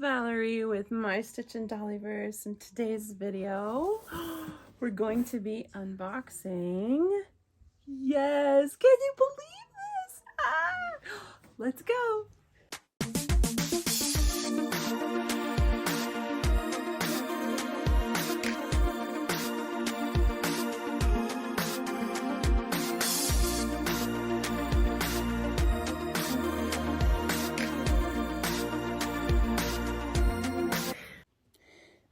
Valerie with MyStitchinDolliverse. In today's video, we're going to be unboxing. Yes, can you believe this? Let's go.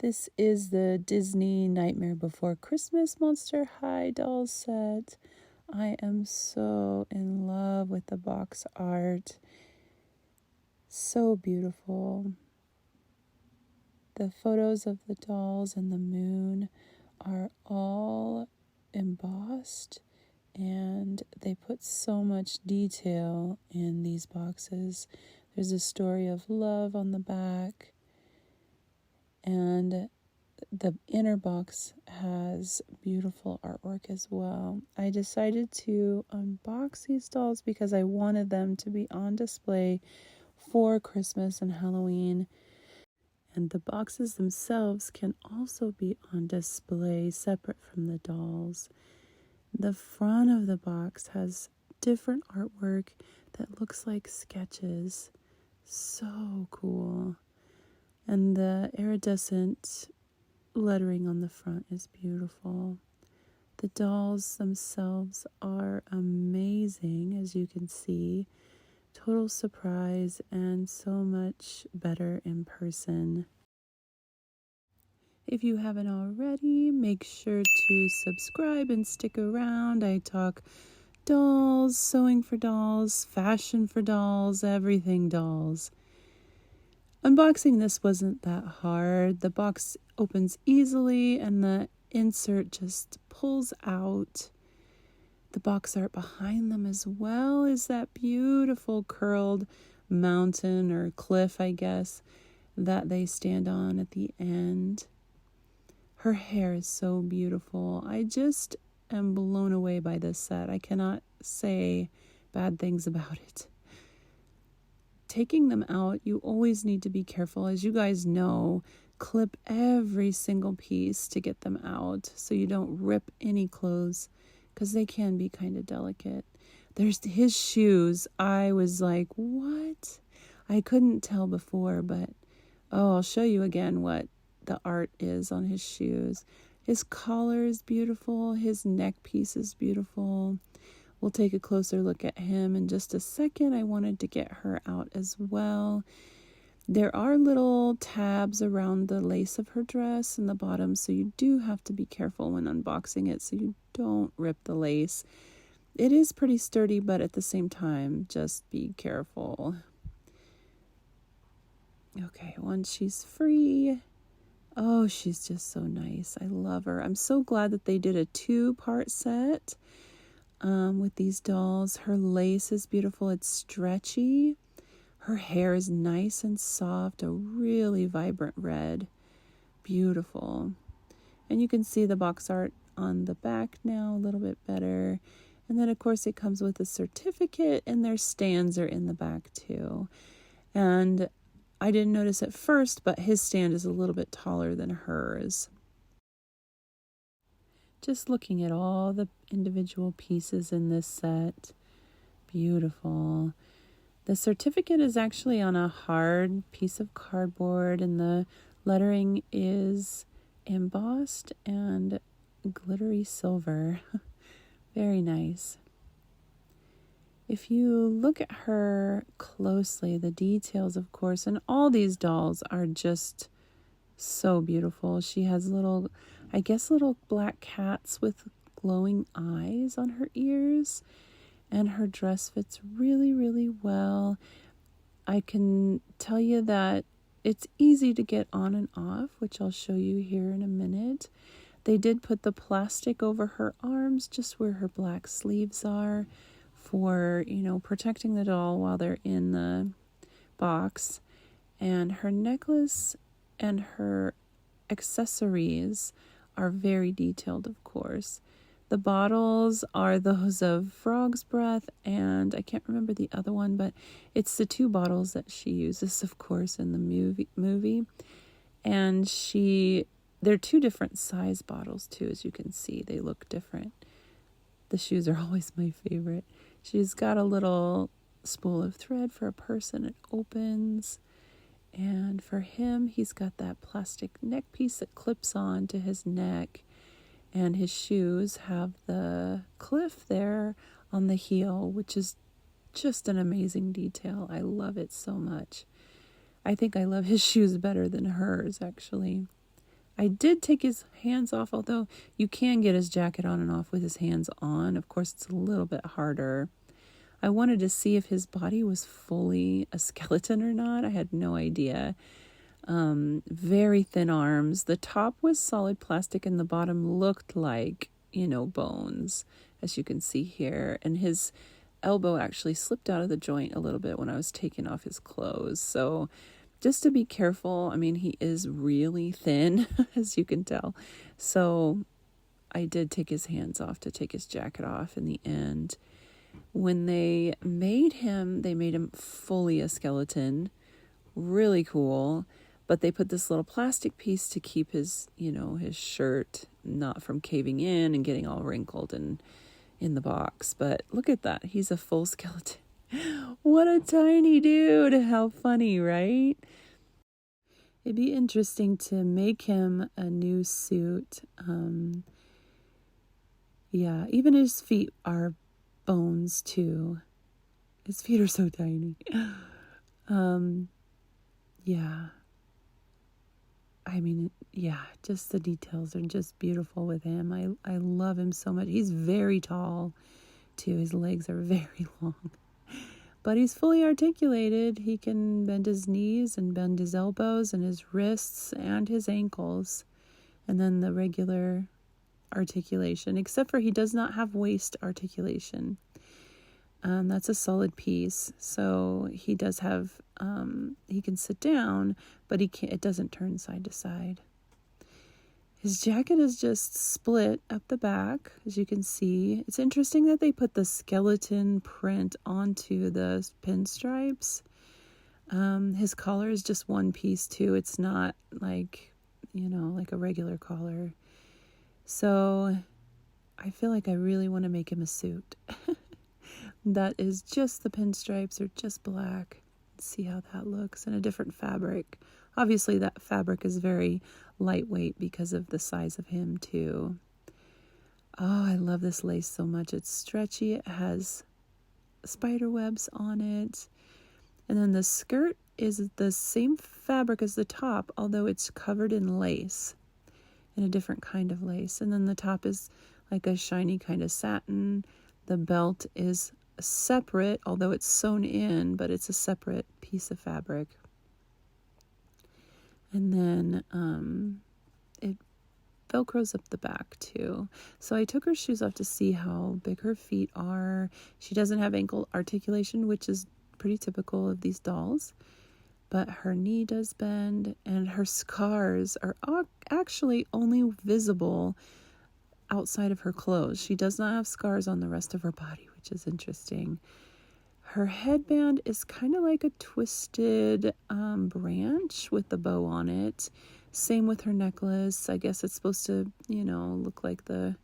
This is the Disney Nightmare Before Christmas Monster High doll set. I am so in love with the box art. So beautiful. The photos of the dolls and the moon are all embossed, and they put so much detail in these boxes. There's a story of love on the back, and the inner box has beautiful artwork as well. I decided to unbox these dolls because I wanted them to be on display for Christmas and Halloween. And the boxes themselves can also be on display separate from the dolls. The front of the box has different artwork that looks like sketches. So cool. And the iridescent lettering on the front is beautiful. The dolls themselves are amazing, as you can see. Total surprise and so much better in person. If you haven't already, make sure to subscribe and stick around. I talk dolls, sewing for dolls, fashion for dolls, everything dolls. Unboxing this wasn't that hard. The box opens easily and the insert just pulls out. The box art behind them as well is that beautiful curled mountain or cliff, I guess, that they stand on at the end. Her hair is so beautiful. I just am blown away by this set. I cannot say bad things about it. Taking them out, you always need to be careful. As you guys know, clip every single piece to get them out so you don't rip any clothes, because they can be kind of delicate. There's his shoes. I was like, what? I couldn't tell before, but I'll show you again what the art is on his shoes. His collar is beautiful. His neck piece is beautiful. We'll take a closer look at him in just a second. I wanted to get her out as well. There are little tabs around the lace of her dress in the bottom, so you do have to be careful when unboxing it so you don't rip the lace. It is pretty sturdy, but at the same time, just be careful. Okay, once she's free. Oh, she's just so nice. I love her. I'm so glad that they did a 2-part set with these dolls. Her lace is beautiful. It's stretchy. Her hair is nice and soft, a really vibrant red. Beautiful. And you can see the box art on the back now a little bit better. And then, of course, it comes with a certificate, and their stands are in the back too. And I didn't notice at first, but his stand is a little bit taller than hers. Just looking at all the individual pieces in this set. Beautiful. The certificate is actually on a hard piece of cardboard, and the lettering is embossed and glittery silver. Very nice. If you look at her closely, the details, of course, and all these dolls are just so beautiful. She has little black cats with glowing eyes on her ears, and her dress fits really, really well. I can tell you that it's easy to get on and off, which I'll show you here in a minute. They did put the plastic over her arms, just where her black sleeves are, for, protecting the doll while they're in the box. And her necklace and her accessories are very detailed, of course. The bottles are those of Frog's Breath, and I can't remember the other one, but it's the 2 bottles that she uses, of course, in the movie. And they're 2 different size bottles too, as you can see. They look different. The shoes are always my favorite. She's got a little spool of thread for a person. It opens. And for him, he's got that plastic neck piece that clips on to his neck. And his shoes have the cliff there on the heel, which is just an amazing detail. I love it so much. I think I love his shoes better than hers, actually. I did take his hands off, although you can get his jacket on and off with his hands on. Of course, it's a little bit harder. I wanted to see if his body was fully a skeleton or not. I had no idea. Very thin arms. The top was solid plastic and the bottom looked like, bones, as you can see here. And his elbow actually slipped out of the joint a little bit when I was taking off his clothes. So just to be careful, he is really thin, as you can tell. So I did take his hands off to take his jacket off in the end. When they made him fully a skeleton. Really cool. But they put this little plastic piece to keep his shirt not from caving in and getting all wrinkled and in the box. But look at that. He's a full skeleton. What a tiny dude. How funny, right? It'd be interesting to make him a new suit. Yeah, even his feet are bones too. His feet are so tiny. Yeah. Just the details are just beautiful with him. I love him so much. He's very tall too. His legs are very long. But he's fully articulated. He can bend his knees and bend his elbows and his wrists and his ankles. And then the regular articulation, except for he does not have waist articulation. That's a solid piece. So he does have, he can sit down, but it doesn't turn side to side. His jacket is just split up the back, as you can see. It's interesting that they put the skeleton print onto the pinstripes. His collar is just one piece too. It's not like a regular collar. So I feel like I really want to make him a suit. That is just the pinstripes are just black. Let's see how that looks in a different fabric. Obviously that fabric is very lightweight because of the size of him too. Oh, I love this lace so much. It's stretchy. It has spider webs on it. And then the skirt is the same fabric as the top, although it's covered in lace, in a different kind of lace. And then the top is like a shiny kind of satin. The belt is separate, although it's sewn in, but it's a separate piece of fabric. And then it velcros up the back too. So I took her shoes off to see how big her feet are. She doesn't have ankle articulation, which is pretty typical of these dolls, but her knee does bend, and her scars are actually only visible outside of her clothes. She does not have scars on the rest of her body, which is interesting. Her headband is kind of like a twisted branch with a bow on it. Same with her necklace. I guess it's supposed to, look like the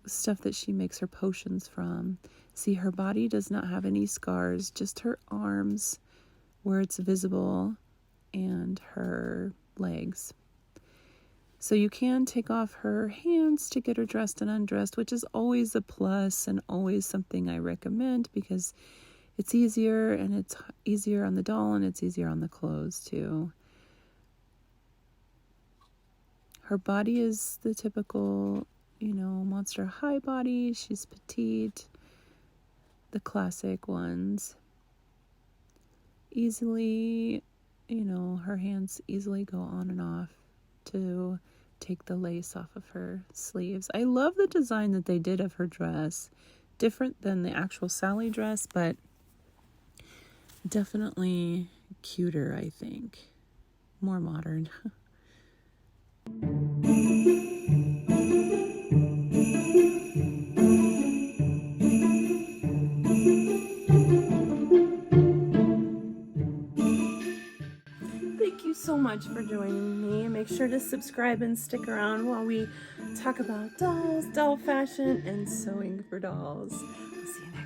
stuff that she makes her potions from. See, her body does not have any scars, just her arms where it's visible and her legs. So you can take off her hands to get her dressed and undressed, which is always a plus and always something I recommend because it's easier, and it's easier on the doll and it's easier on the clothes too. Her body is the typical, Monster High body. She's petite, the classic ones. Easily, her hands easily go on and off to take the lace off of her sleeves. I love the design that they did of her dress. Different than the actual Sally dress, but definitely cuter, I think. More modern. thank you so much for joining me. Make sure to subscribe and stick around while we talk about dolls, doll fashion, and sewing for dolls. I'll see you next time.